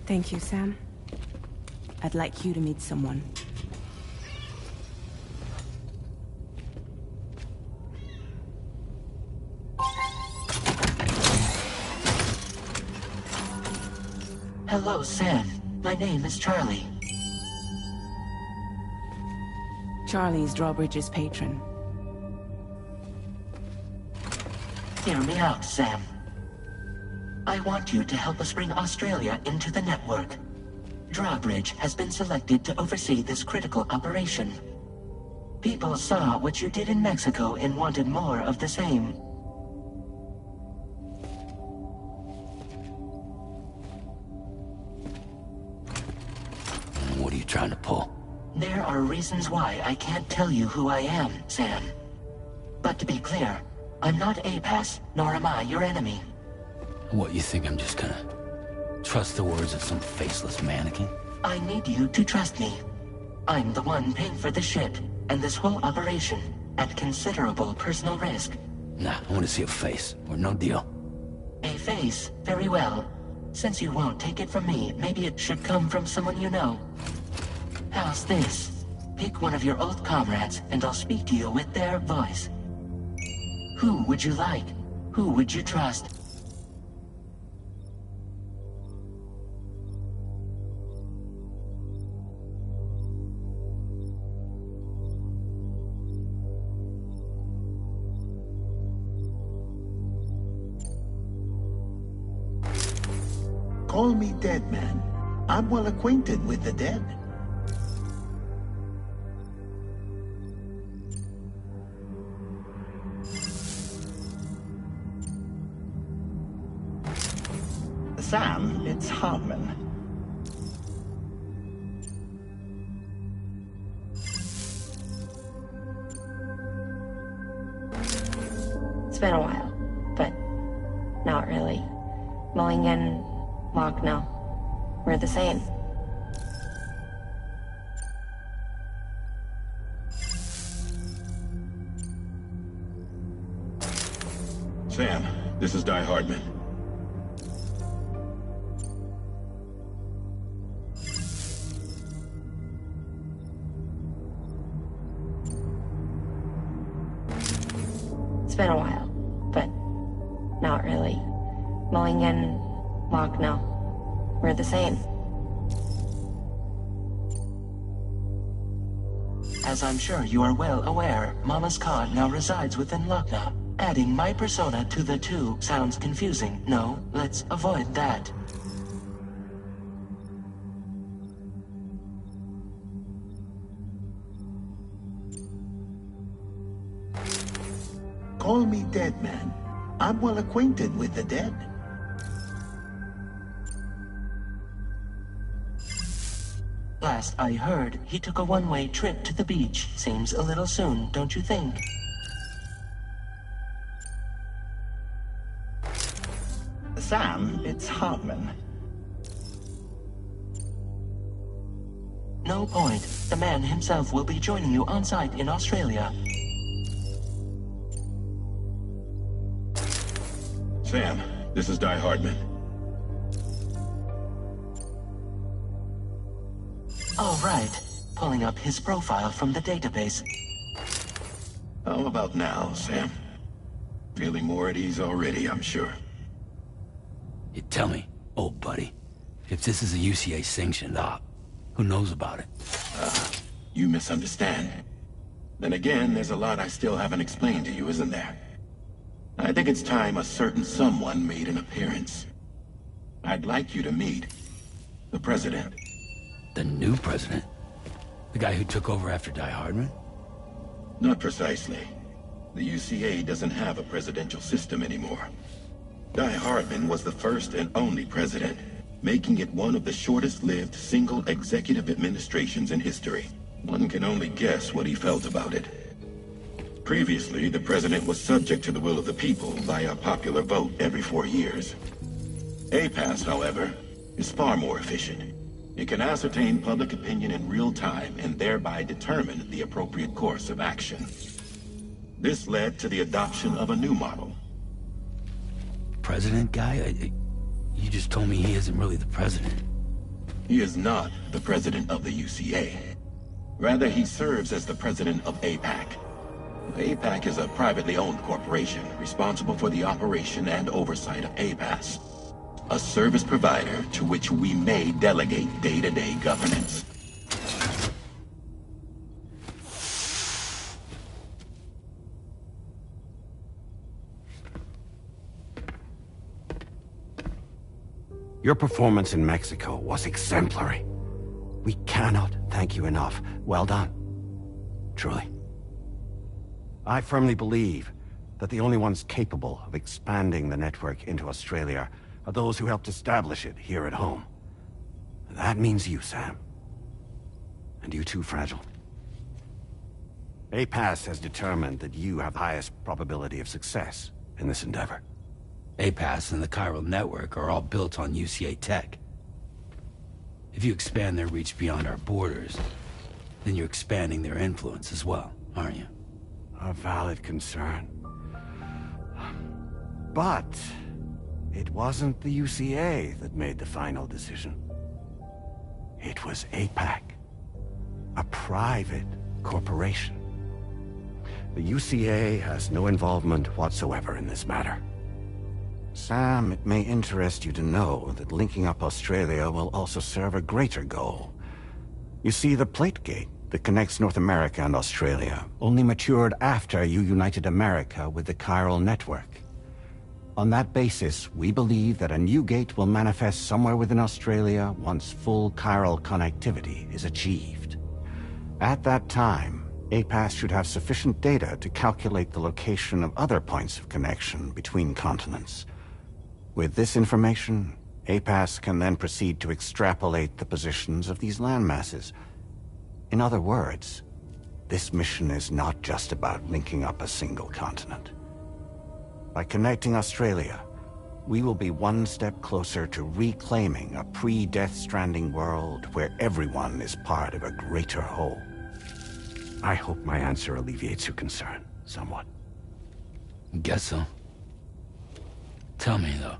Thank you, Sam. I'd like you to meet someone. Hello, Sam. My name is Charlie. Charlie's Drawbridge's patron. Hear me out, Sam. I want you to help us bring Australia into the network. Drawbridge has been selected to oversee this critical operation. People saw what you did in Mexico and wanted more of the same. What are you trying to pull? There are reasons why I can't tell you who I am, Sam. But to be clear, I'm not APAS, nor am I your enemy. What, you think I'm just gonna trust the words of some faceless mannequin? I need you to trust me. I'm the one paying for the ship, and this whole operation, at considerable personal risk. Nah, I want to see a face, or no deal. A face? Very well. Since you won't take it from me, maybe it should come from someone you know. How's this? Pick one of your old comrades, and I'll speak to you with their voice. Who would you like? Who would you trust? Call me dead, man. I'm well acquainted with the dead. Sam, it's Hartman. It's been a while, but not really. Mulligan, Lochno, we're the same. Sam, this is Di Hardman. It's been a while, but not really. Mulligan, Lochno, we're the same. As I'm sure you are well aware, Mama's Khan now resides within Lochna. Adding my persona to the two sounds confusing. No, let's avoid that. Call me dead, man. I'm well acquainted with the dead. Last I heard, he took a one-way trip to the beach. Seems a little soon, don't you think? Sam, it's Hartman. No point. The man himself will be joining you on site in Australia. Sam, this is Di Hardman. All right. Pulling up his profile from the database. How about now, Sam? Feeling more at ease already, I'm sure. You tell me, old buddy, if this is a UCA-sanctioned op, who knows about it? You misunderstand. Then again, there's a lot I still haven't explained to you, isn't there? I think it's time a certain someone made an appearance. I'd like you to meet the President. The new president? The guy who took over after Di Hardman? Not precisely. The UCA doesn't have a presidential system anymore. Di Hardman was the first and only president, making it one of the shortest-lived single executive administrations in history. One can only guess what he felt about it. Previously, the president was subject to the will of the people via a popular vote every 4 years. APAS, however, is far more efficient. It can ascertain public opinion in real time and thereby determine the appropriate course of action. This led to the adoption of a new model. President guy? You just told me he isn't really the president. He is not the president of the UCA. Rather, he serves as the president of APAC. APAC is a privately owned corporation responsible for the operation and oversight of APAS, a service provider to which we may delegate day-to-day governance. Your performance in Mexico was exemplary. We cannot thank you enough. Well done. Truly. I firmly believe that the only ones capable of expanding the network into Australia are those who helped establish it here at home. That means you, Sam. And you too, Fragile. APAS has determined that you have the highest probability of success in this endeavor. APAS and the chiral network are all built on UCA tech. If you expand their reach beyond our borders, then you're expanding their influence as well, aren't you? A valid concern. But it wasn't the UCA that made the final decision. It was APAC, a private corporation. The UCA has no involvement whatsoever in this matter. Sam, it may interest you to know that linking up Australia will also serve a greater goal. You see, the plate gate that connects North America and Australia only matured after you united America with the chiral network. On that basis, we believe that a new gate will manifest somewhere within Australia once full chiral connectivity is achieved. At that time, APAS should have sufficient data to calculate the location of other points of connection between continents. With this information, APAS can then proceed to extrapolate the positions of these landmasses. In other words, this mission is not just about linking up a single continent. By connecting Australia, we will be one step closer to reclaiming a pre-Death Stranding world where everyone is part of a greater whole. I hope my answer alleviates your concern somewhat. Guess so. Tell me, though.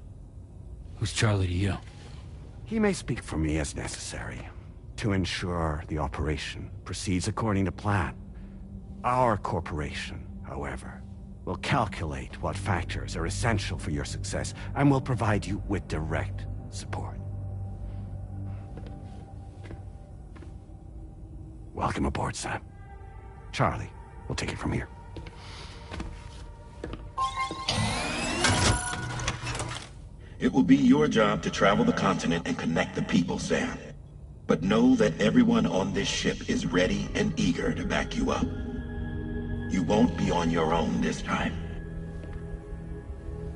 Who's Charlie to you? He may speak for me as necessary, to ensure the operation proceeds according to plan. Our corporation, however, will calculate what factors are essential for your success, and will provide you with direct support. Welcome aboard, Sam. Charlie, we'll take it from here. It will be your job to travel the continent and connect the people, Sam. But know that everyone on this ship is ready and eager to back you up. You won't be on your own this time.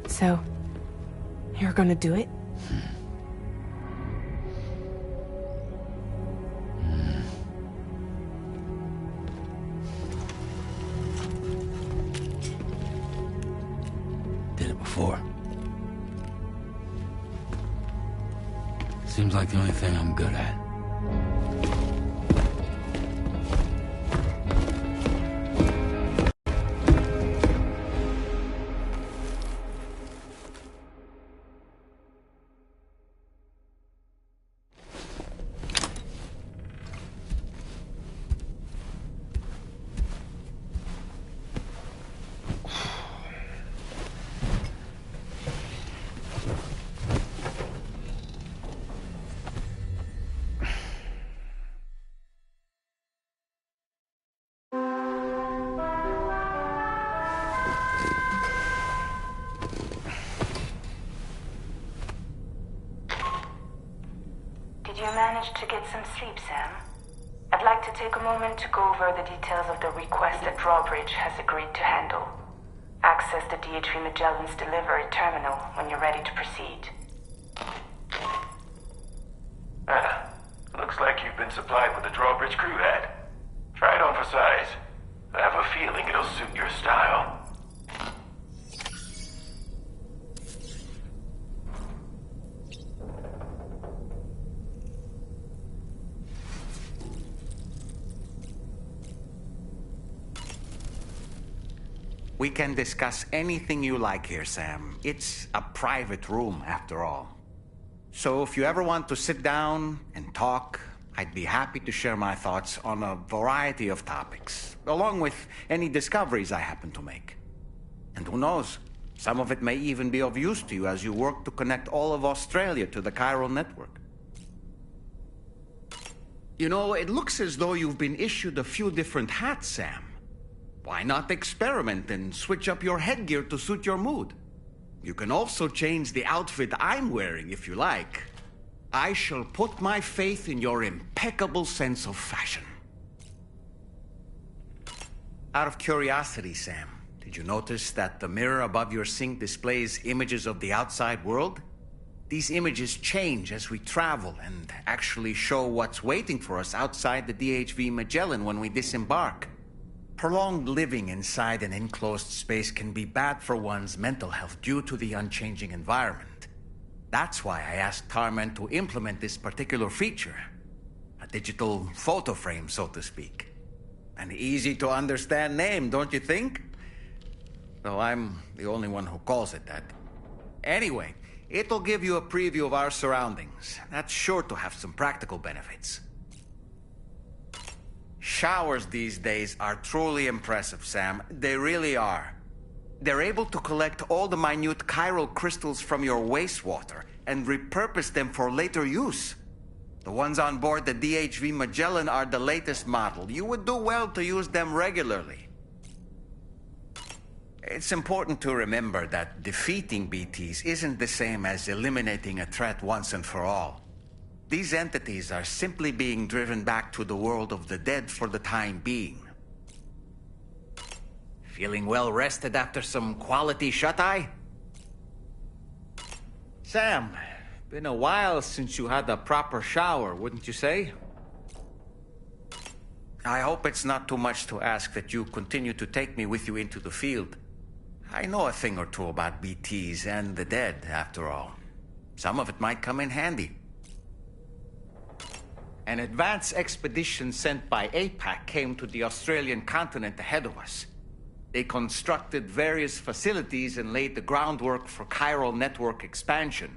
So, you're gonna do it? Did it before. Seems like the only thing I'm good at. Did you manage to get some sleep, Sam? I'd like to take a moment to go over the details of the request that Drawbridge has agreed to handle. Access the DHV Magellan's delivery terminal when you're ready to proceed. Looks like you've been supplied with a Drawbridge crew hat. Try it on for size. I have a feeling it'll suit your style. We can discuss anything you like here, Sam. It's a private room, after all. So if you ever want to sit down and talk, I'd be happy to share my thoughts on a variety of topics, along with any discoveries I happen to make. And who knows, some of it may even be of use to you as you work to connect all of Australia to the chiral network. You know, it looks as though you've been issued a few different hats, Sam. Why not experiment and switch up your headgear to suit your mood? You can also change the outfit I'm wearing if you like. I shall put my faith in your impeccable sense of fashion. Out of curiosity, Sam, did you notice that the mirror above your sink displays images of the outside world? These images change as we travel and actually show what's waiting for us outside the DHV Magellan when we disembark. Prolonged living inside an enclosed space can be bad for one's mental health due to the unchanging environment. That's why I asked Carmen to implement this particular feature. A digital photo frame, so to speak. An easy-to-understand name, don't you think? Though I'm the only one who calls it that. Anyway, it'll give you a preview of our surroundings. That's sure to have some practical benefits. Showers these days are truly impressive, Sam. They really are. They're able to collect all the minute chiral crystals from your wastewater and repurpose them for later use. The ones on board the DHV Magellan are the latest model. You would do well to use them regularly. It's important to remember that defeating BTs isn't the same as eliminating a threat once and for all. These entities are simply being driven back to the world of the dead for the time being. Feeling well rested after some quality shut-eye? Sam, been a while since you had a proper shower, wouldn't you say? I hope it's not too much to ask that you continue to take me with you into the field. I know a thing or two about BTs and the dead, after all. Some of it might come in handy. An advance expedition sent by APAC came to the Australian continent ahead of us. They constructed various facilities and laid the groundwork for chiral network expansion.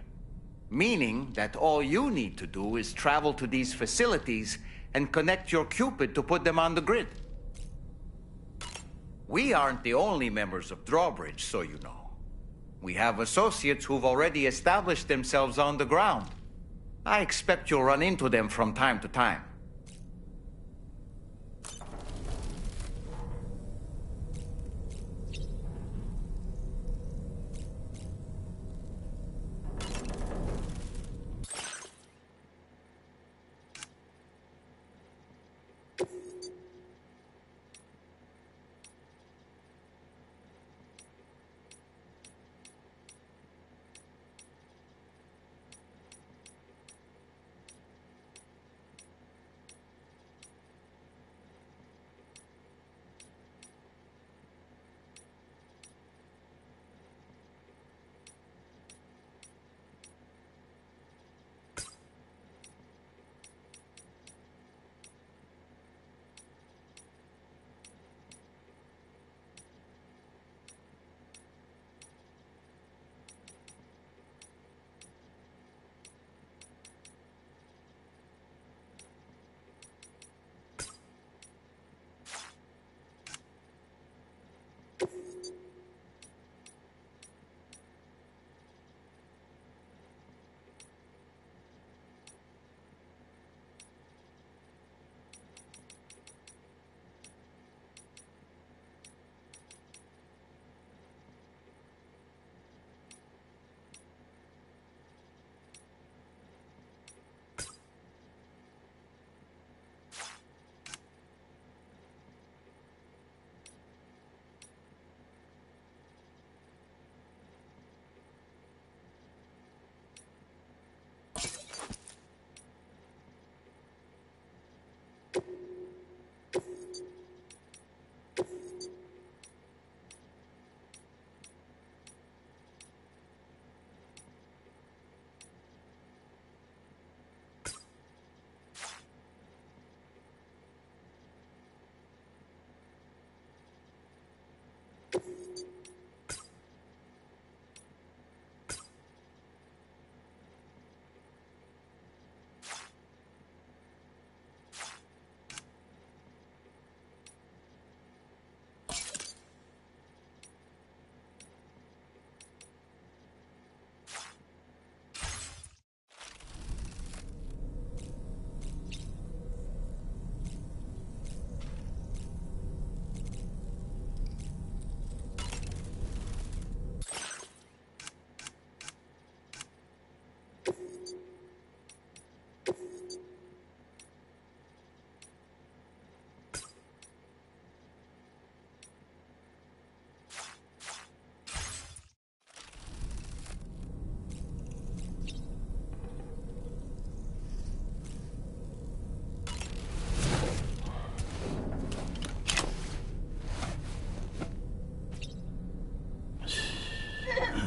Meaning that all you need to do is travel to these facilities and connect your Cupid to put them on the grid. We aren't the only members of Drawbridge, so you know. We have associates who've already established themselves on the ground. I expect you'll run into them from time to time.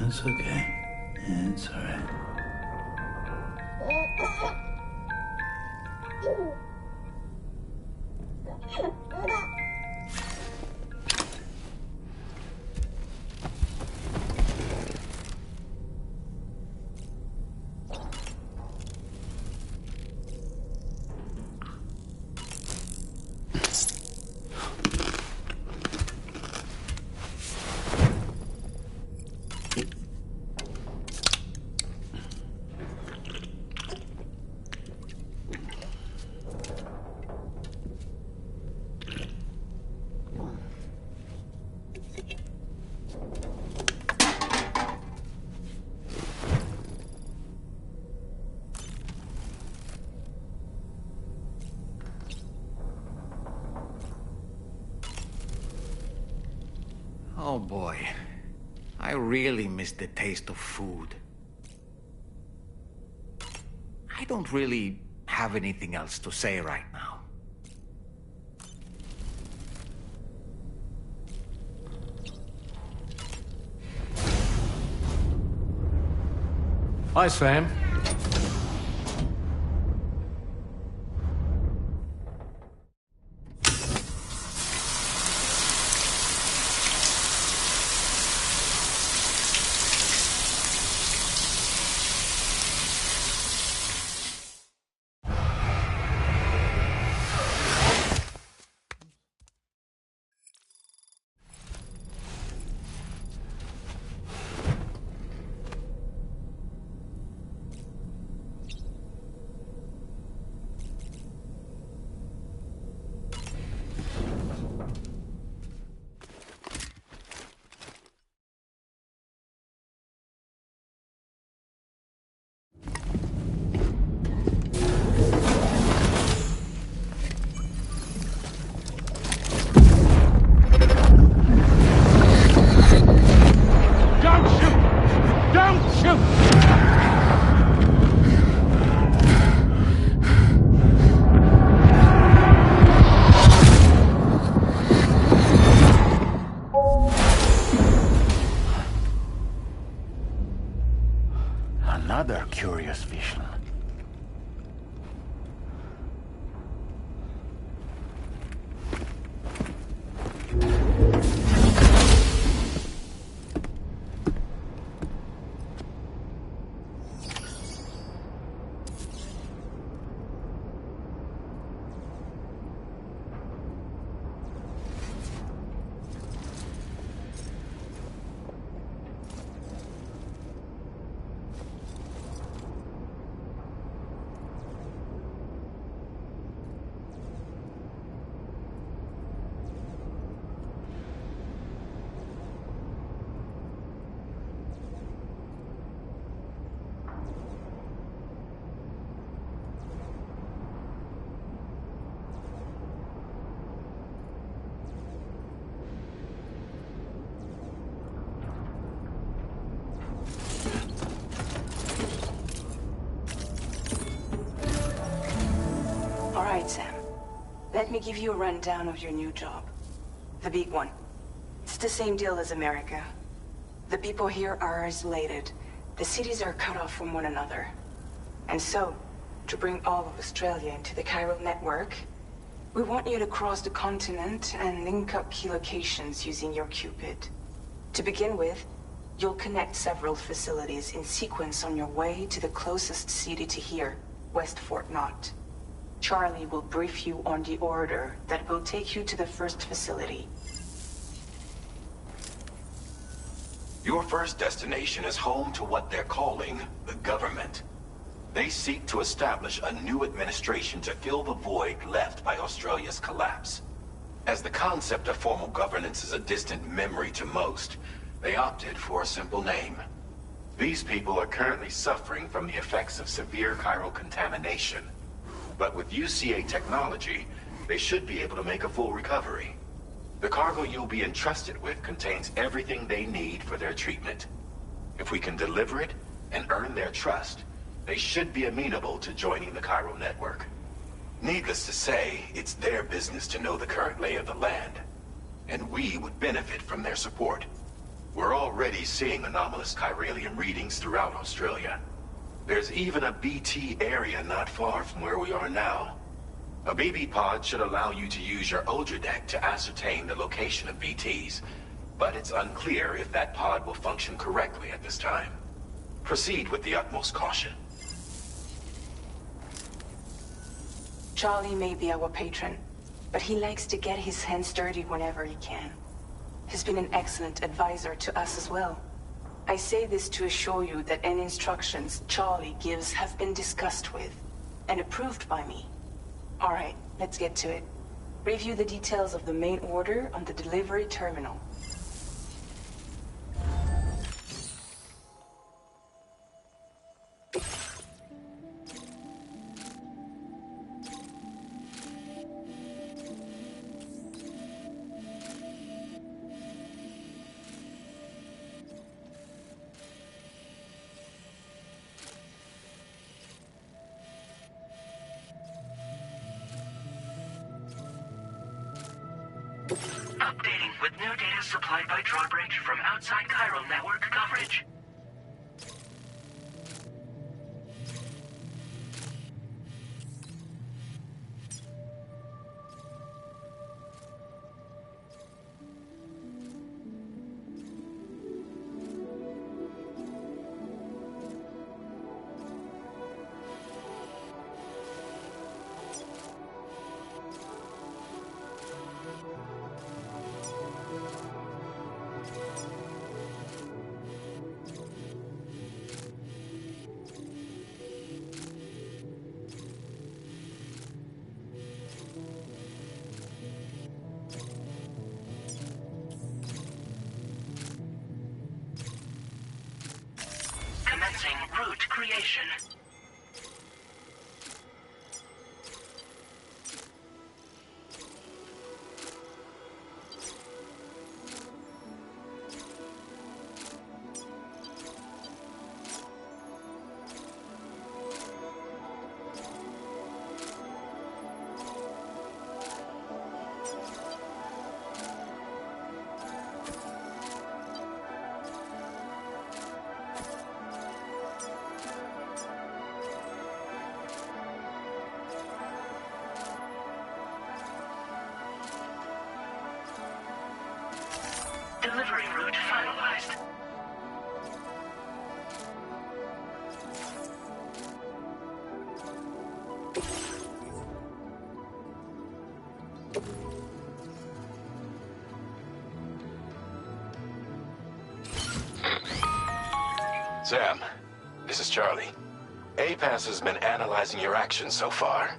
It's okay. It's alright. Oh boy, I really miss the taste of food. I don't really have anything else to say right now. Hi, Sam. Another curious vision. All right, Sam. Let me give you a rundown of your new job. The big one. It's the same deal as America. The people here are isolated. The cities are cut off from one another. And so, to bring all of Australia into the chiral network, we want you to cross the continent and link up key locations using your Cupid. To begin with, you'll connect several facilities in sequence on your way to the closest city to here, West Fort Knott. Charlie will brief you on the order that will take you to the first facility. Your first destination is home to what they're calling the government. They seek to establish a new administration to fill the void left by Australia's collapse. As the concept of formal governance is a distant memory to most, they opted for a simple name. These people are currently suffering from the effects of severe chiral contamination. But with UCA technology, they should be able to make a full recovery. The cargo you'll be entrusted with contains everything they need for their treatment. If we can deliver it and earn their trust, they should be amenable to joining the chiral network. Needless to say, it's their business to know the current lay of the land, and we would benefit from their support. We're already seeing anomalous chiralium readings throughout Australia. There's even a BT area not far from where we are now. A BB pod should allow you to use your Ultra deck to ascertain the location of BTs, but it's unclear if that pod will function correctly at this time. Proceed with the utmost caution. Charlie may be our patron, but he likes to get his hands dirty whenever he can. He's been an excellent advisor to us as well. I say this to assure you that any instructions Charlie gives have been discussed with and approved by me. All right, let's get to it. Review the details of the main order on the delivery terminal. Updating with new data supplied by Drawbridge from outside chiral network coverage. Commencing route creation. Delivery route finalized. Sam, this is Charlie. APAS has been analyzing your actions so far,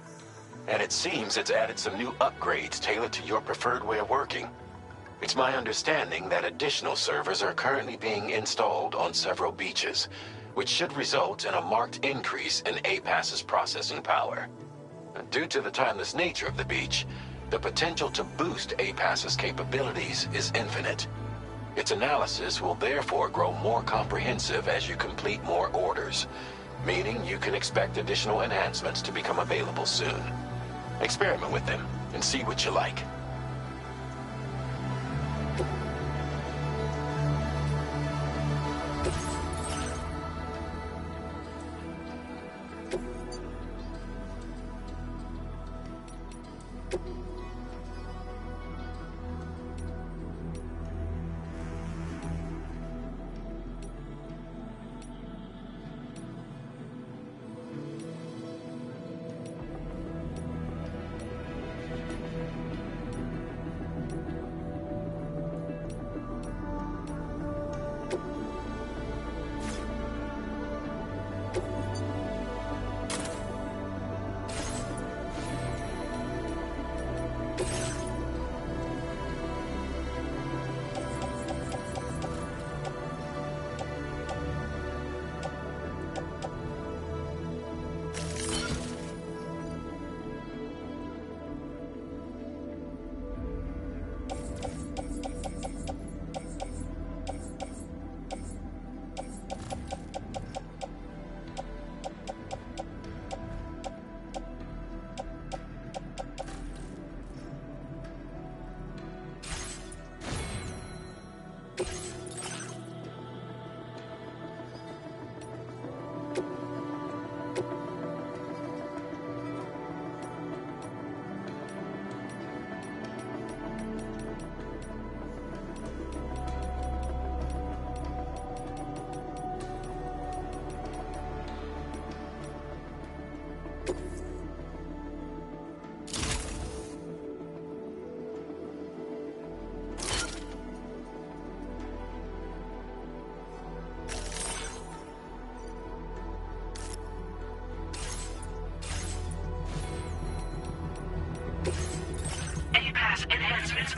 and it seems it's added some new upgrades tailored to your preferred way of working. It's my understanding that additional servers are currently being installed on several beaches, which should result in a marked increase in APAS's processing power. Due to the timeless nature of the beach, the potential to boost APAS's capabilities is infinite. Its analysis will therefore grow more comprehensive as you complete more orders, meaning you can expect additional enhancements to become available soon. Experiment with them and see what you like.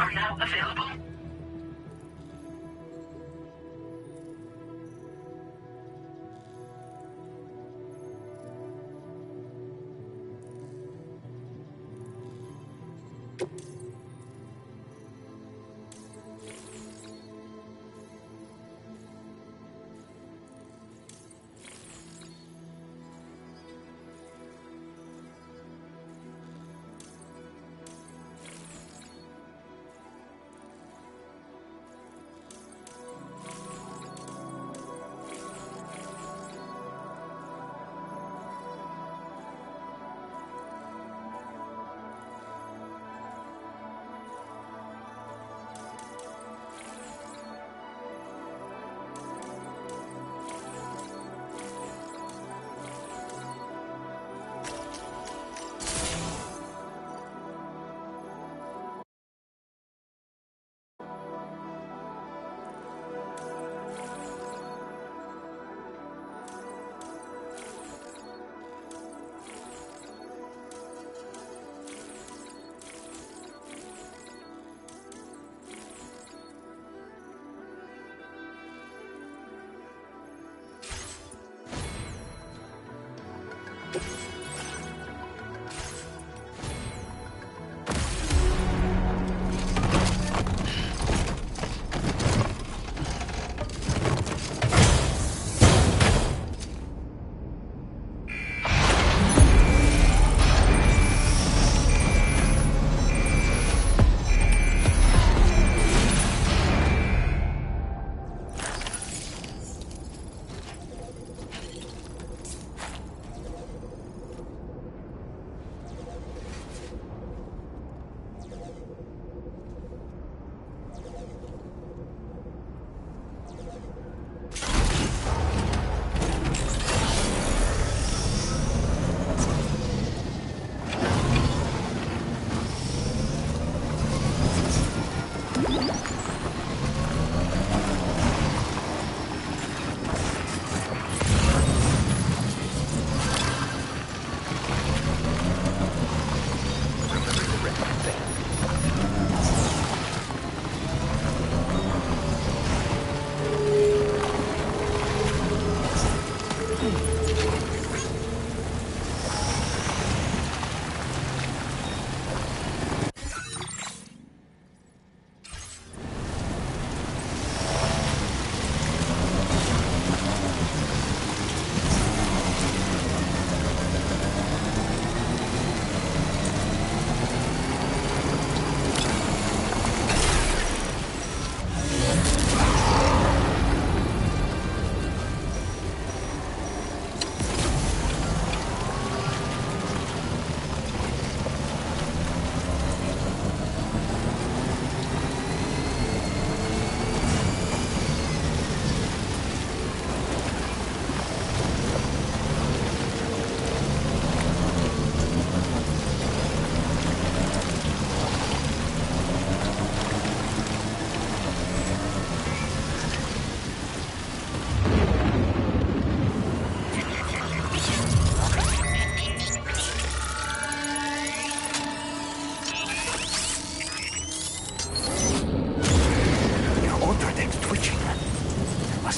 are now available.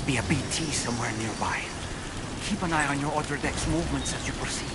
Be a BT somewhere nearby. Keep an eye on your other deck's movements as you proceed.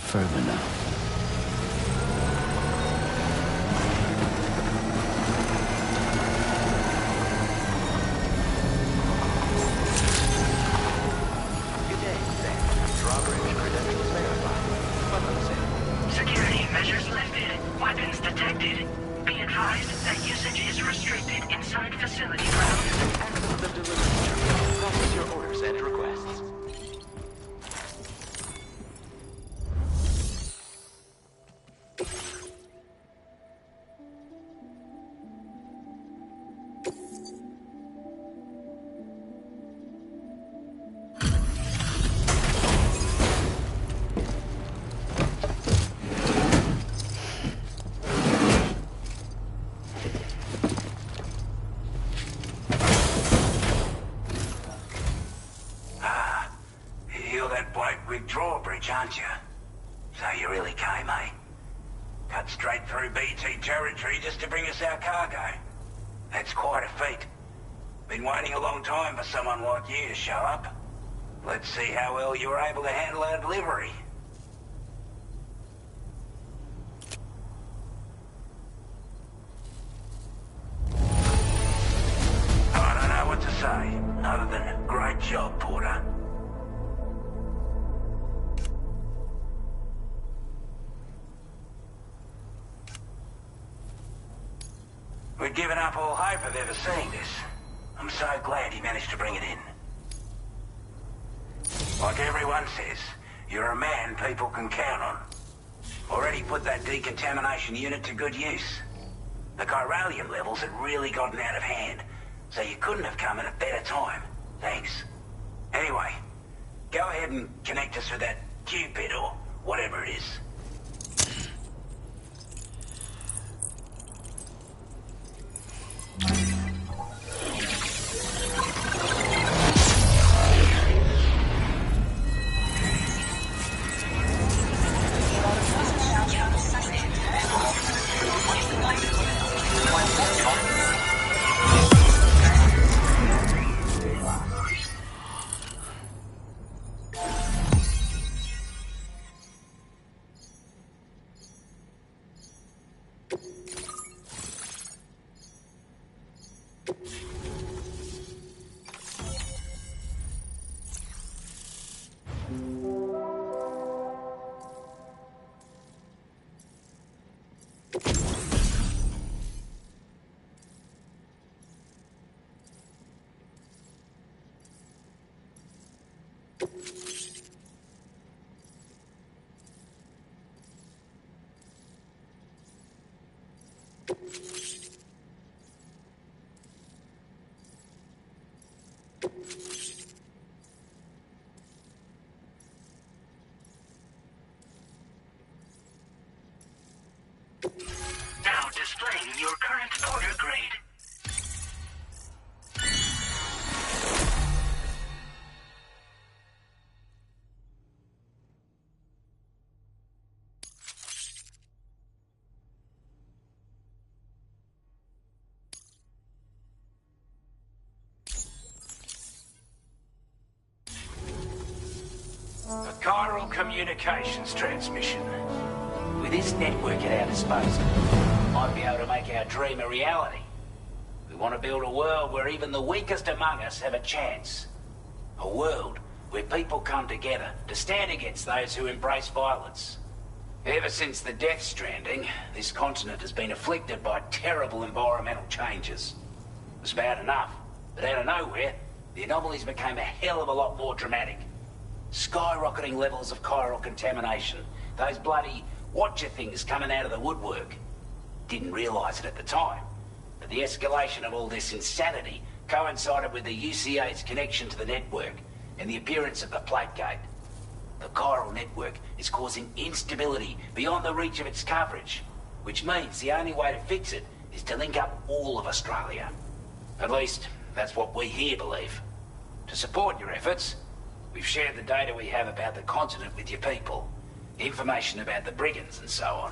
further now. Good day, Sam. Drawbridge credentials verified. Welcome, Sam. Security measures lifted. Weapons detected. Be advised that usage is restricted inside facility grounds. Access the delivery terminal. Process your orders and requests. Drawbridge, aren't you? So you really came, eh? Cut straight through BT territory just to bring us our cargo. That's quite a feat. Been waiting a long time for someone like you to show up. Let's see how well you were able to handle our delivery. I don't know what to say, other than great job, Porter. We'd given up all hope of ever seeing this. I'm so glad he managed to bring it in. Like everyone says, you're a man people can count on. Already put that decontamination unit to good use. The chiralium levels had really gotten out of hand, so you couldn't have come at a better time. Thanks. Anyway, go ahead and connect us with that Cupid or whatever it is. Now displaying your current order grade. A chiral communications transmission. With this network at our disposal, might be able to make our dream a reality. We want to build a world where even the weakest among us have a chance. A world where people come together to stand against those who embrace violence. Ever since the Death Stranding, this continent has been afflicted by terrible environmental changes. It was bad enough, but out of nowhere, the anomalies became a hell of a lot more dramatic. Skyrocketing levels of chiral contamination. Those bloody watcher things coming out of the woodwork. Didn't realise it at the time, but the escalation of all this insanity coincided with the UCA's connection to the network and the appearance of the plate gate. The chiral network is causing instability beyond the reach of its coverage, which means the only way to fix it is to link up all of Australia. At least, that's what we here believe. To support your efforts, we've shared the data we have about the continent with your people. Information about the brigands and so on.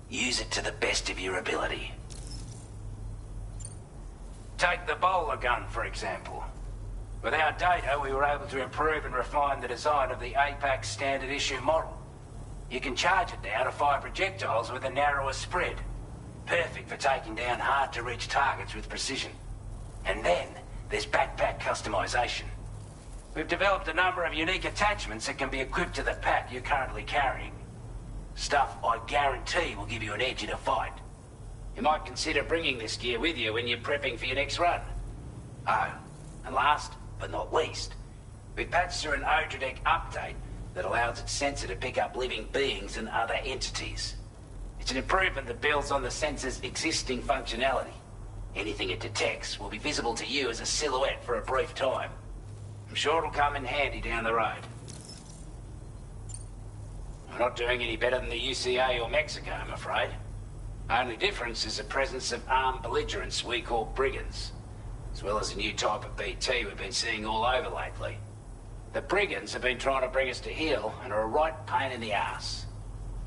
Use it to the best of your ability. Take the bowler gun, for example. With our data, we were able to improve and refine the design of the APAC standard issue model. You can charge it now to fire projectiles with a narrower spread. Perfect for taking down hard-to-reach targets with precision. And then, there's backpack customization. We've developed a number of unique attachments that can be equipped to the pack you're currently carrying. Stuff I guarantee will give you an edge in a fight. You might consider bringing this gear with you when you're prepping for your next run. Oh, and last but not least, we patched through an Odradek update that allows its sensor to pick up living beings and other entities. It's an improvement that builds on the sensor's existing functionality. Anything it detects will be visible to you as a silhouette for a brief time. I'm sure it'll come in handy down the road. We're not doing any better than the UCA or Mexico, I'm afraid. Only difference is the presence of armed belligerents we call brigands, as well as a new type of BT we've been seeing all over lately. The brigands have been trying to bring us to heel and are a right pain in the ass.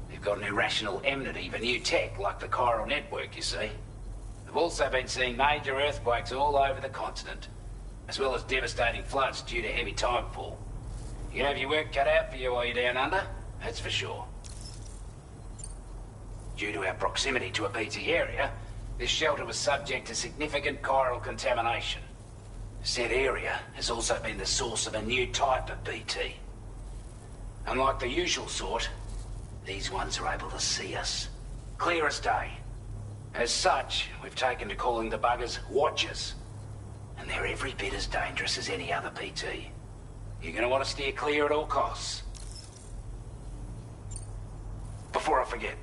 They've got an irrational enmity for new tech like the chiral network, you see. They've also been seeing major earthquakes all over the continent, as well as devastating floods due to heavy timefall. You can have your work cut out for you while you're down under, that's for sure. Due to our proximity to a BT area, this shelter was subject to significant chiral contamination. Said area has also been the source of a new type of BT. Unlike the usual sort, these ones are able to see us. Clear as day. As such, we've taken to calling the buggers Watchers. And they're every bit as dangerous as any other BT. You're gonna want to steer clear at all costs. Before I forget,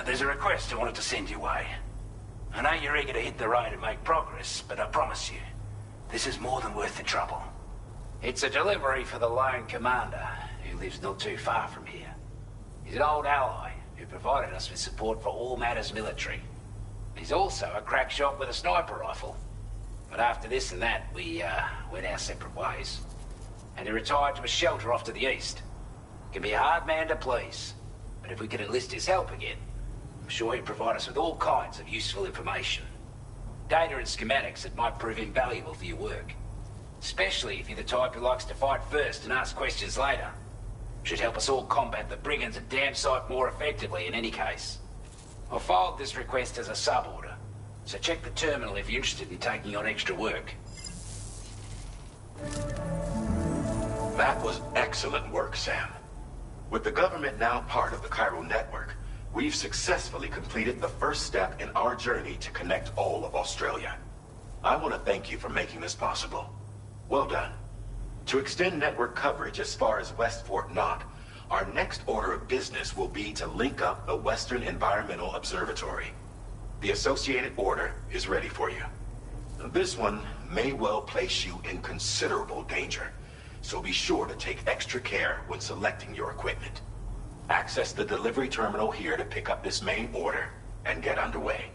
there's a request I wanted to send your way. I know you're eager to hit the road and make progress, but I promise you, this is more than worth the trouble. It's a delivery for the lone commander, who lives not too far from here. He's an old ally who provided us with support for all matters military. He's also a crack shot with a sniper rifle. But after this and that, we went our separate ways. And he retired to a shelter off to the east. Can be a hard man to please, but if we could enlist his help again, I'm sure he'd provide us with all kinds of useful information. Data and schematics that might prove invaluable for your work. Especially if you're the type who likes to fight first and ask questions later. Should help us all combat the brigands a damn sight more effectively in any case. I'll filed this request as a sub-order, so check the terminal if you're interested in taking on extra work. That was excellent work, Sam. With the government now part of the chiral network, we've successfully completed the first step in our journey to connect all of Australia. I want to thank you for making this possible. Well done. To extend network coverage as far as West Fort Knott, our next order of business will be to link up the Western Environmental Observatory. The associated order is ready for you. This one may well place you in considerable danger, so be sure to take extra care when selecting your equipment. Access the delivery terminal here to pick up this main order and get underway.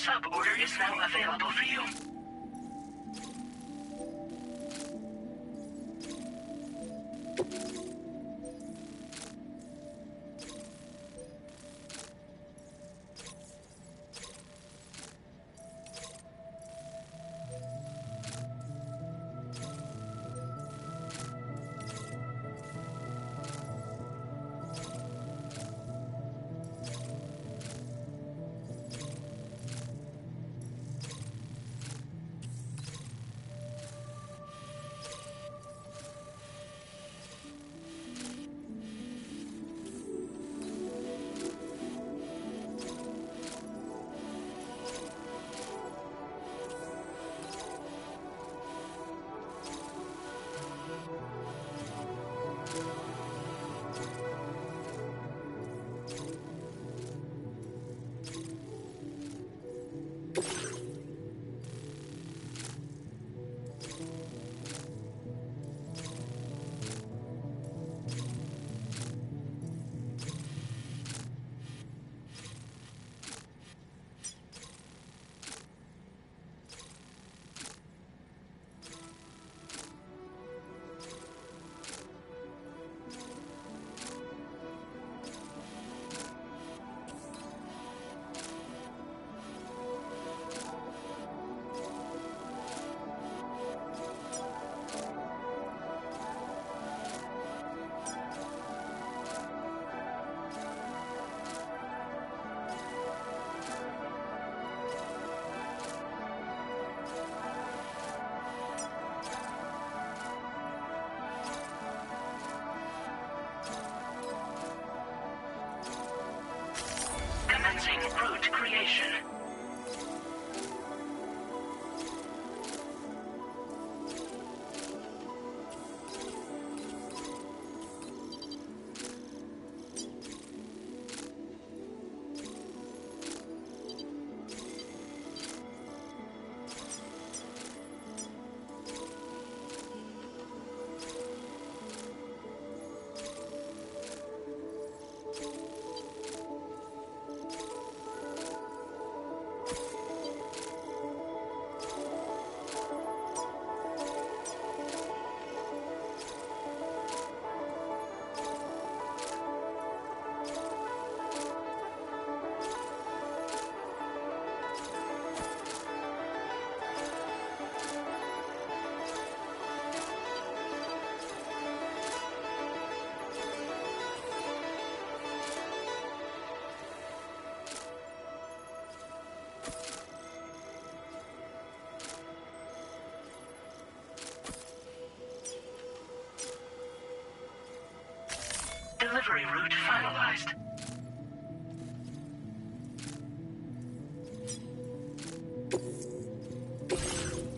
sub-order is now available for you. Commencing route creation. Delivery route finalized.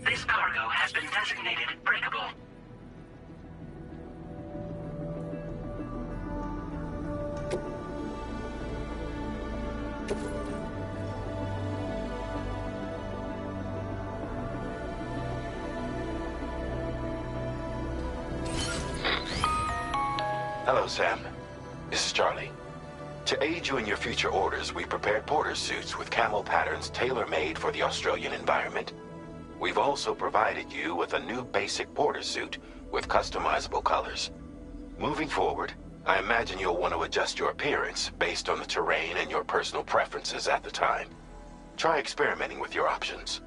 This cargo has been designated breakable. Hello, Sam. This is Charlie. To aid you in your future orders, we prepared porter suits with camo patterns tailor-made for the Australian environment. We've also provided you with a new basic porter suit with customizable colors. Moving forward, I imagine you'll want to adjust your appearance based on the terrain and your personal preferences at the time. Try experimenting with your options.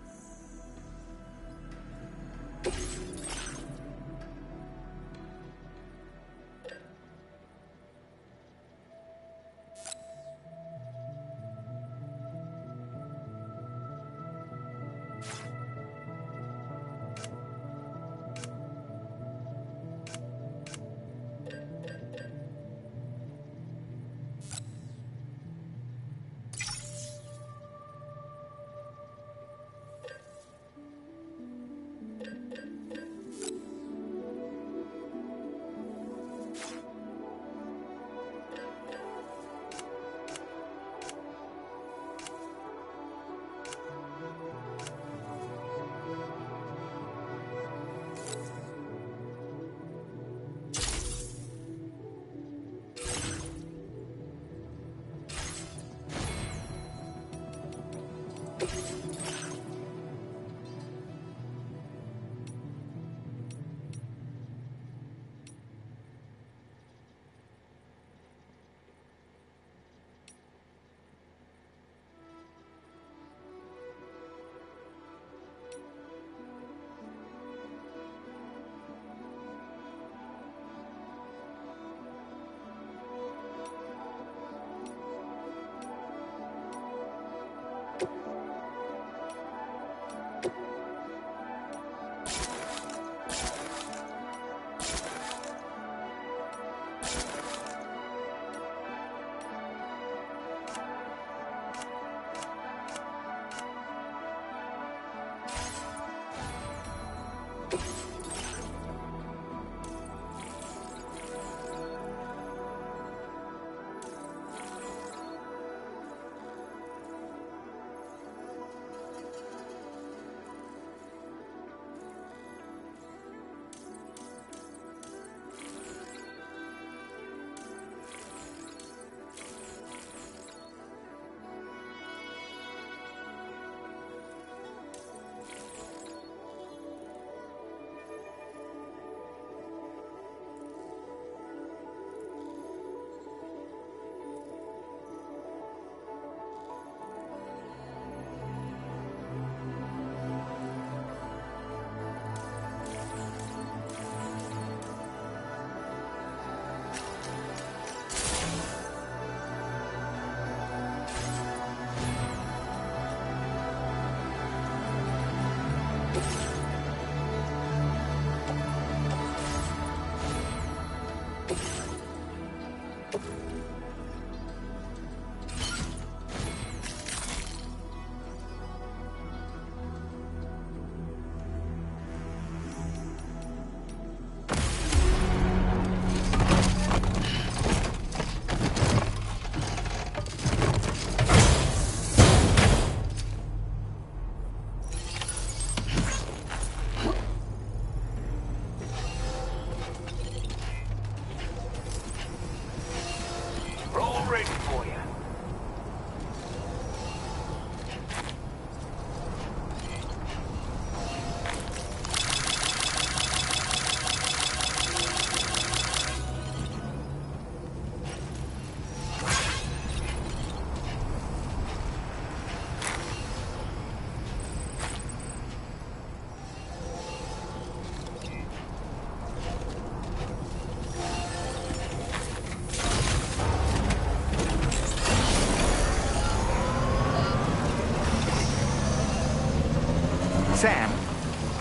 Sam,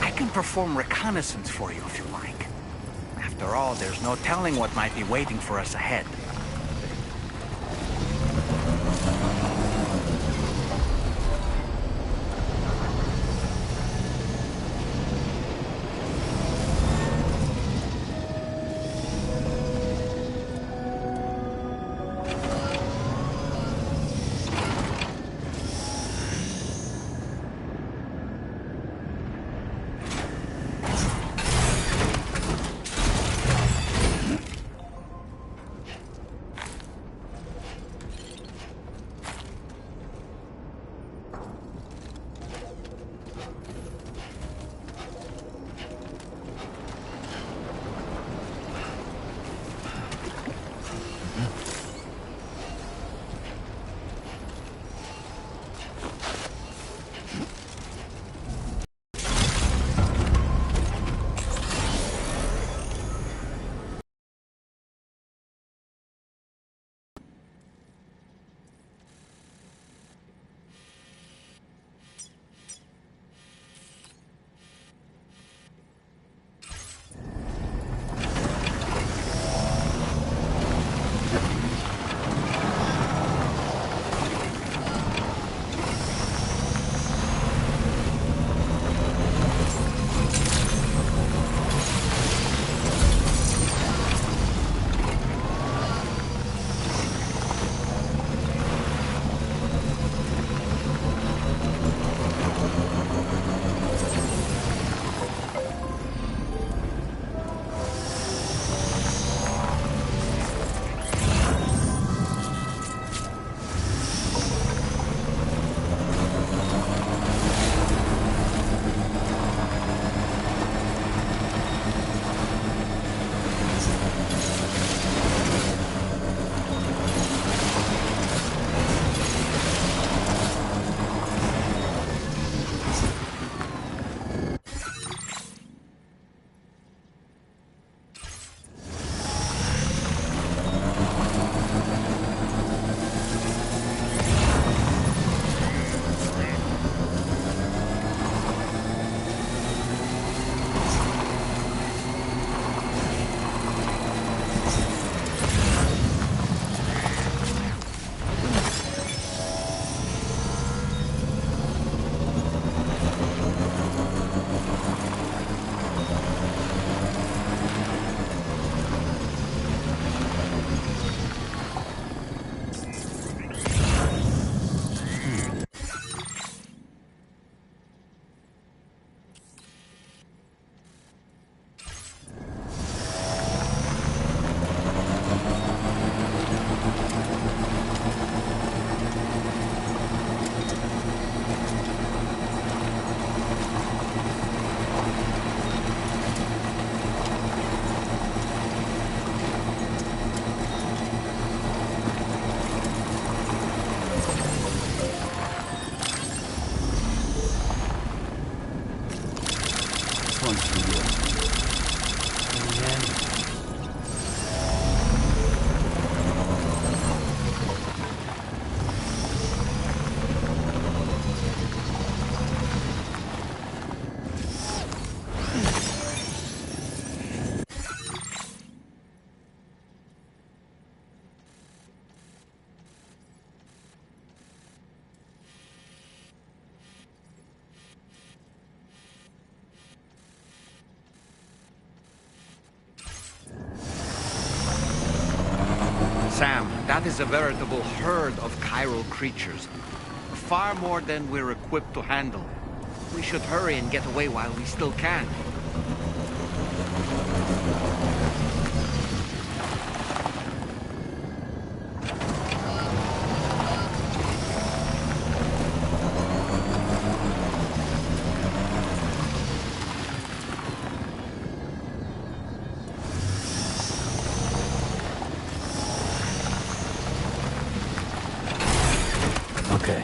I can perform reconnaissance for you if you like. After all, there's no telling what might be waiting for us ahead. Sam, that is a veritable herd of chiral creatures. Far more than we're equipped to handle. We should hurry and get away while we still can. Okay.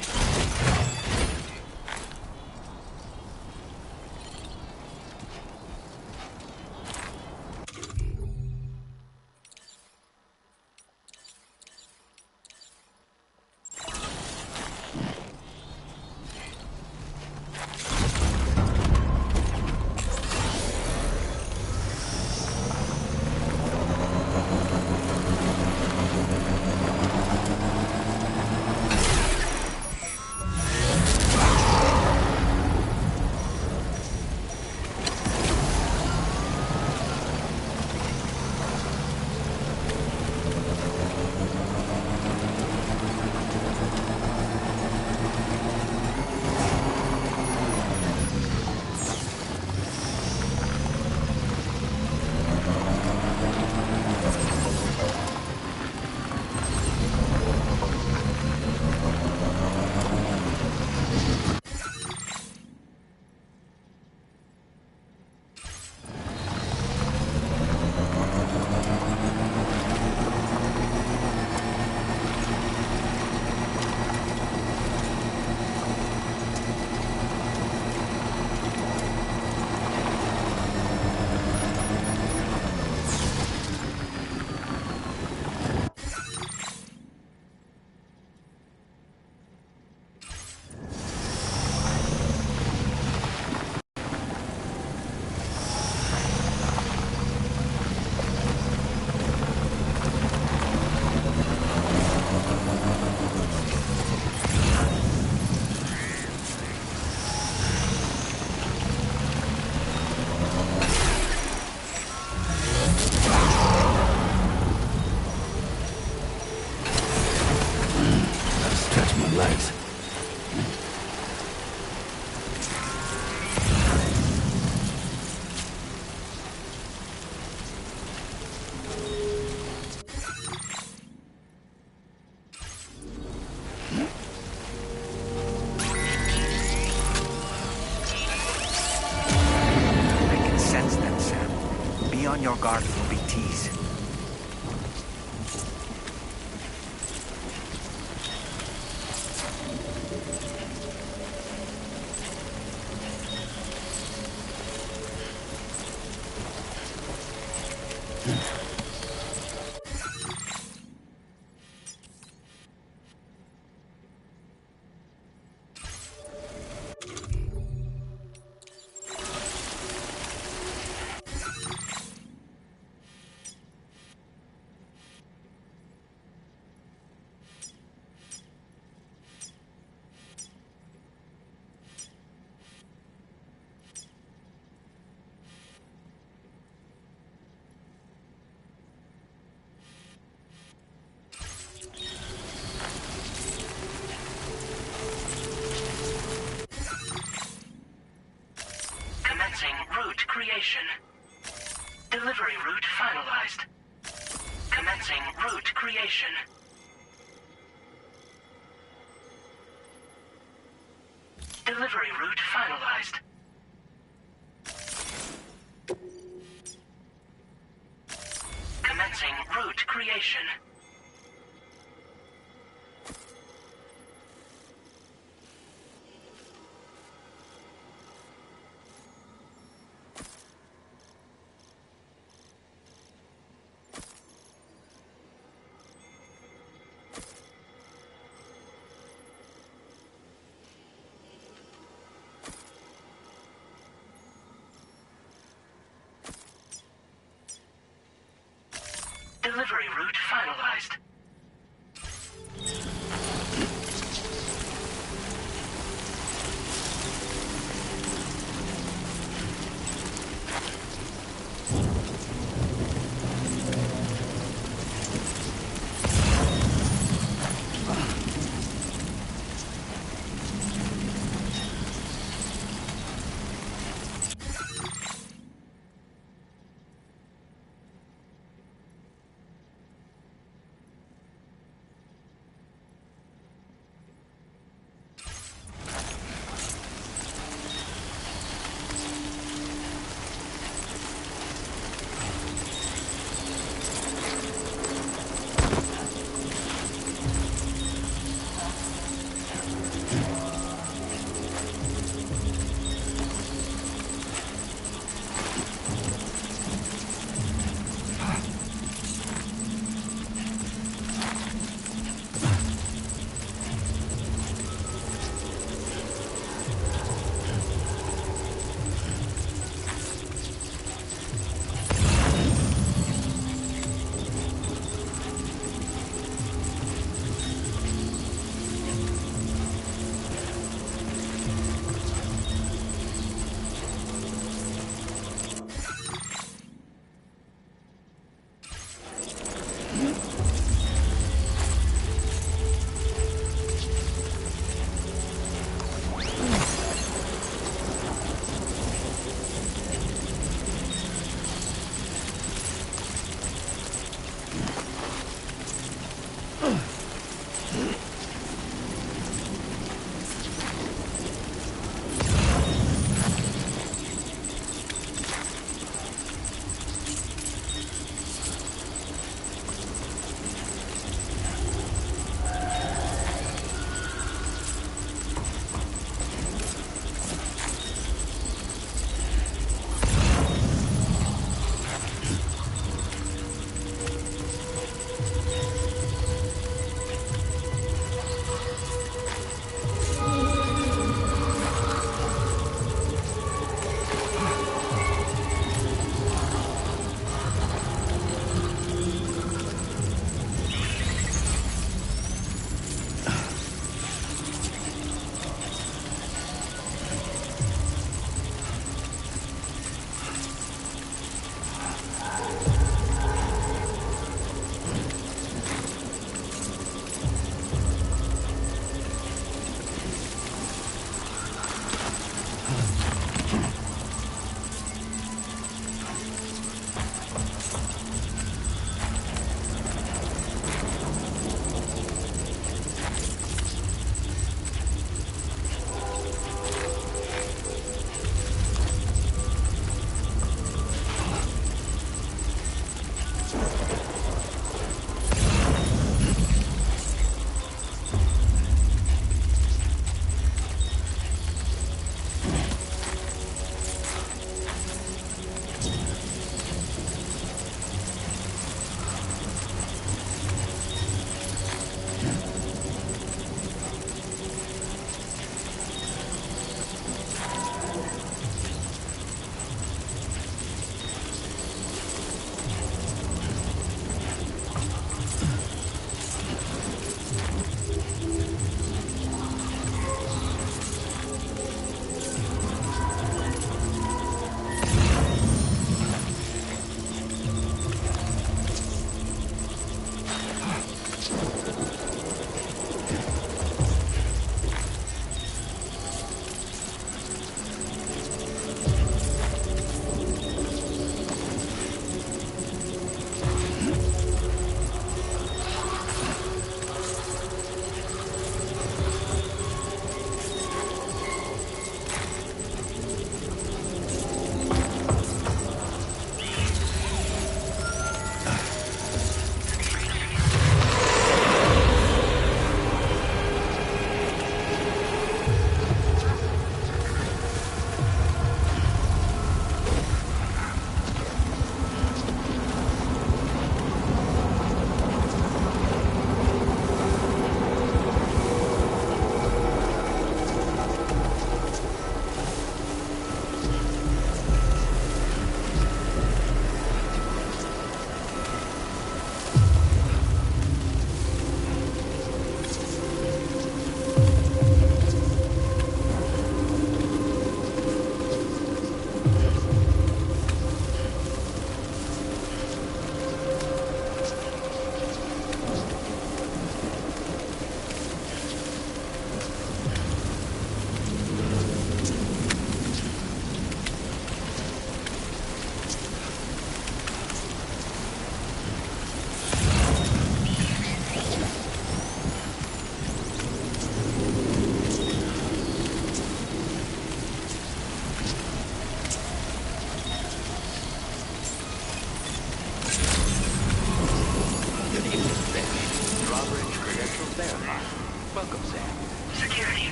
Be on your guard for big T's. Commencing route creation. Delivery route finalized. Commencing route creation. Delivery route finalized. Commencing route creation. Delivery route finalized.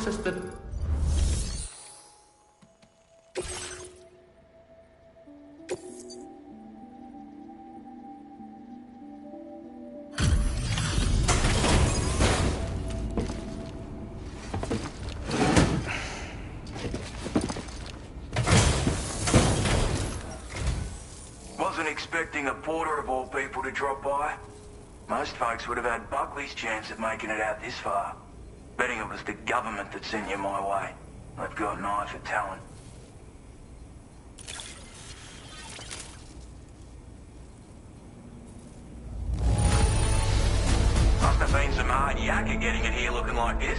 access the... Wasn't expecting a porter of all people to drop by. Most folks would have had Buckley's chance at making it out this far. Betting it was the government that sent you my way. They've got an eye for talent. Must have been some hard yakka getting it here looking like this.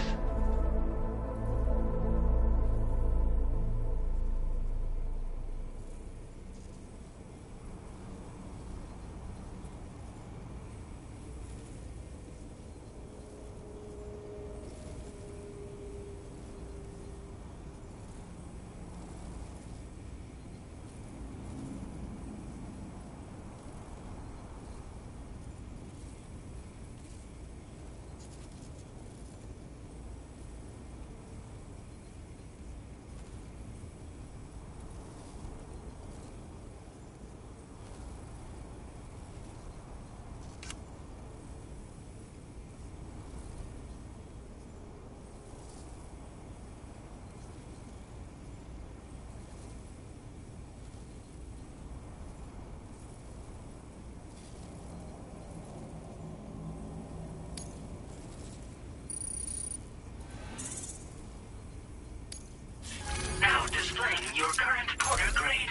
Now displaying your current porter grade.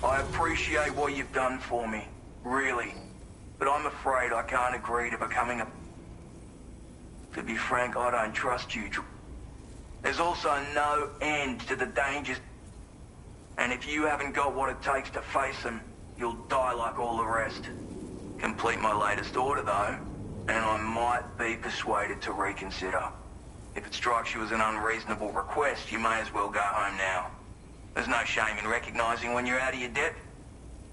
I appreciate what you've done for me, really. But I'm afraid I can't agree to becoming a... To be frank, I don't trust you. There's also no end to the dangers. And if you haven't got what it takes to face them, you'll die like all the rest. Complete my latest order, though, and I might be persuaded to reconsider. If it strikes you as an unreasonable request, you may as well go home now. There's no shame in recognizing when you're out of your depth.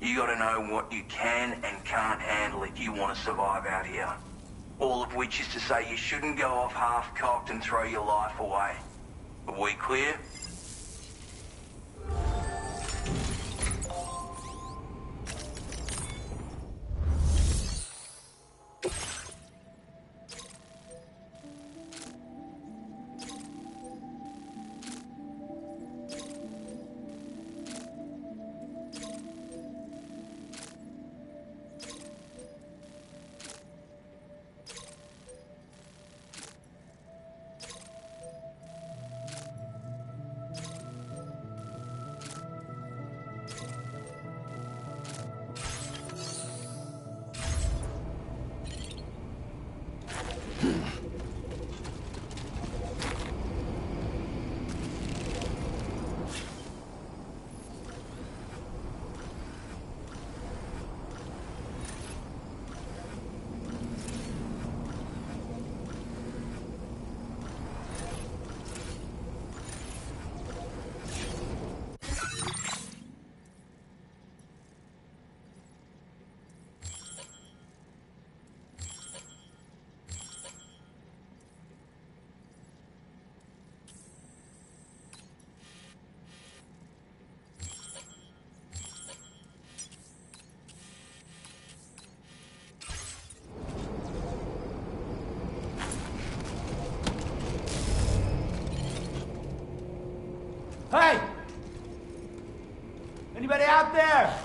You gotta know what you can and can't handle if you want to survive out here. All of which is to say you shouldn't go off half-cocked and throw your life away. Are we clear? Hey! Anybody out there?